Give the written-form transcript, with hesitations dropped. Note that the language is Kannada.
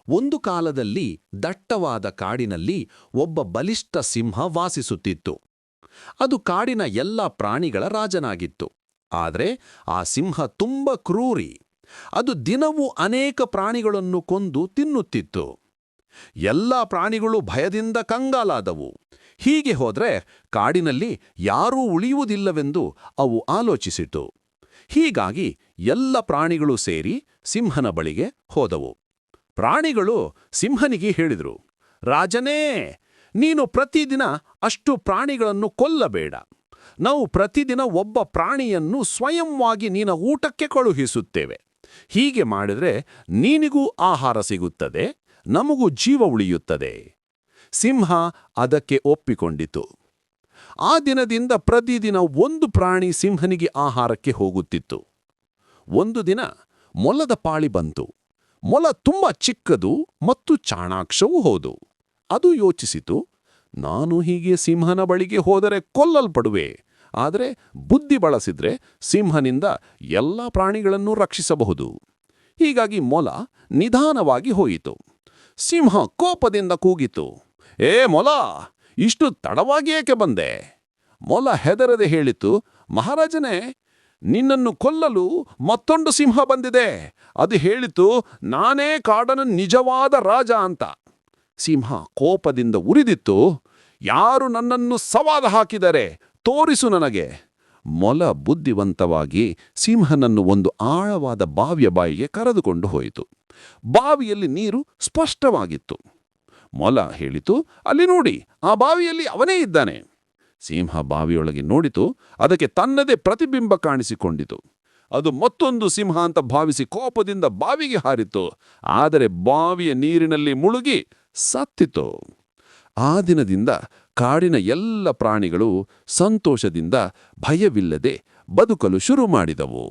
ಒಂದು ಕಾಲದಲ್ಲಿ ದಟ್ಟವಾದ ಕಾಡಿನಲ್ಲಿ ಒಬ್ಬ ಬಲಿಷ್ಠ ಸಿಂಹ ವಾಸಿಸುತ್ತಿತ್ತು. ಅದು ಕಾಡಿನ ಎಲ್ಲ ಪ್ರಾಣಿಗಳ ರಾಜನಾಗಿತ್ತು. ಆದರೆ ಆ ಸಿಂಹ ತುಂಬ ಕ್ರೂರಿ. ಅದು ದಿನವೂ ಅನೇಕ ಪ್ರಾಣಿಗಳನ್ನು ಕೊಂದು ತಿನ್ನುತ್ತಿತ್ತು. ಎಲ್ಲ ಪ್ರಾಣಿಗಳು ಭಯದಿಂದ ಕಂಗಾಲಾದವು. ಹೀಗೆ ಹೋದ್ರೆ ಕಾಡಿನಲ್ಲಿ ಯಾರೂ ಉಳಿಯುವುದಿಲ್ಲವೆಂದು ಅವು ಆಲೋಚಿಸಿತು. ಹೀಗಾಗಿ ಎಲ್ಲ ಪ್ರಾಣಿಗಳು ಸೇರಿ ಸಿಂಹನ ಬಳಿಗೆ ಹೋದವು. ಪ್ರಾಣಿಗಳು ಸಿಂಹನಿಗೆ ಹೇಳಿದರು, ರಾಜನೇ, ನೀನು ಪ್ರತಿದಿನ ಅಷ್ಟು ಪ್ರಾಣಿಗಳನ್ನು ಕೊಲ್ಲಬೇಡ. ನಾವು ಪ್ರತಿದಿನ ಒಬ್ಬ ಪ್ರಾಣಿಯನ್ನು ಸ್ವಯಂವಾಗಿ ನಿನ್ನ ಊಟಕ್ಕೆ ಕಳುಹಿಸುತ್ತೇವೆ. ಹೀಗೆ ಮಾಡಿದರೆ ನೀನಿಗೂ ಆಹಾರ ಸಿಗುತ್ತದೆ, ನಮಗೂ ಜೀವ ಉಳಿಯುತ್ತದೆ. ಸಿಂಹ ಅದಕ್ಕೆ ಒಪ್ಪಿಕೊಂಡಿತು. ಆ ದಿನದಿಂದ ಪ್ರತಿದಿನ ಒಂದು ಪ್ರಾಣಿ ಸಿಂಹನಿಗೆ ಆಹಾರಕ್ಕೆ ಹೋಗುತ್ತಿತ್ತು. ಒಂದು ದಿನ ಮೊಲದ ಪಾಳಿ ಬಂತು. ಮೊಲ ತುಂಬ ಚಿಕ್ಕದು ಮತ್ತು ಚಾಣಾಕ್ಷವೂ ಹೌದು. ಅದು ಯೋಚಿಸಿತು, ನಾನು ಹೀಗೆ ಸಿಂಹನ ಬಳಿಗೆ ಹೋದರೆ ಕೊಲ್ಲಲ್ಪಡುವೆ. ಆದರೆ ಬುದ್ಧಿ ಬಳಸಿದ್ರೆ ಸಿಂಹನಿಂದ ಎಲ್ಲ ಪ್ರಾಣಿಗಳನ್ನು ರಕ್ಷಿಸಬಹುದು. ಹೀಗಾಗಿ ಮೊಲ ನಿಧಾನವಾಗಿ ಹೋಯಿತು. ಸಿಂಹ ಕೋಪದಿಂದ ಕೂಗಿತು, ಏ ಮೊಲ, ಇಷ್ಟು ತಡವಾಗಿ ಏಕೆ ಬಂದೆ? ಮೊಲ ಹೆದರದೆ ಹೇಳಿತು, ಮಹಾರಾಜನೇ, ನಿನ್ನನ್ನು ಕೊಲ್ಲಲು ಮತ್ತೊಂದು ಸಿಂಹ ಬಂದಿದೆ. ಅದು ಹೇಳಿತು, ನಾನೇ ಕಾಡನ ನಿಜವಾದ ರಾಜ ಅಂತ. ಸಿಂಹ ಕೋಪದಿಂದ ಉರಿದಿತ್ತು, ಯಾರು ನನ್ನನ್ನು ಸವಾಲು ಹಾಕಿದರೆ ತೋರಿಸು ನನಗೆ. ಮೊಲ ಬುದ್ಧಿವಂತವಾಗಿ ಸಿಂಹನನ್ನು ಒಂದು ಆಳವಾದ ಬಾವಿಯ ಬಾಯಿಗೆ ಕರೆದುಕೊಂಡು ಹೋಯಿತು. ಬಾವಿಯಲ್ಲಿ ನೀರು ಸ್ಪಷ್ಟವಾಗಿತ್ತು. ಮೊಲ ಹೇಳಿತು, ಅಲ್ಲಿ ನೋಡಿ, ಆ ಬಾವಿಯಲ್ಲಿ ಅವನೇ ಇದ್ದಾನೆ. ಸಿಂಹ ಬಾವಿಯೊಳಗೆ ನೋಡಿತು. ಅದಕ್ಕೆ ತನ್ನದೇ ಪ್ರತಿಬಿಂಬ ಕಾಣಿಸಿಕೊಂಡಿತು. ಅದು ಮತ್ತೊಂದು ಸಿಂಹ ಅಂತ ಭಾವಿಸಿ ಕೋಪದಿಂದ ಬಾವಿಗೆ ಹಾರಿತು. ಆದರೆ ಬಾವಿಯ ನೀರಿನಲ್ಲಿ ಮುಳುಗಿ ಸತ್ತಿತು. ಆ ದಿನದಿಂದ ಕಾಡಿನ ಎಲ್ಲ ಪ್ರಾಣಿಗಳು ಸಂತೋಷದಿಂದ ಭಯವಿಲ್ಲದೆ ಬದುಕಲು ಶುರು ಮಾಡಿದವು.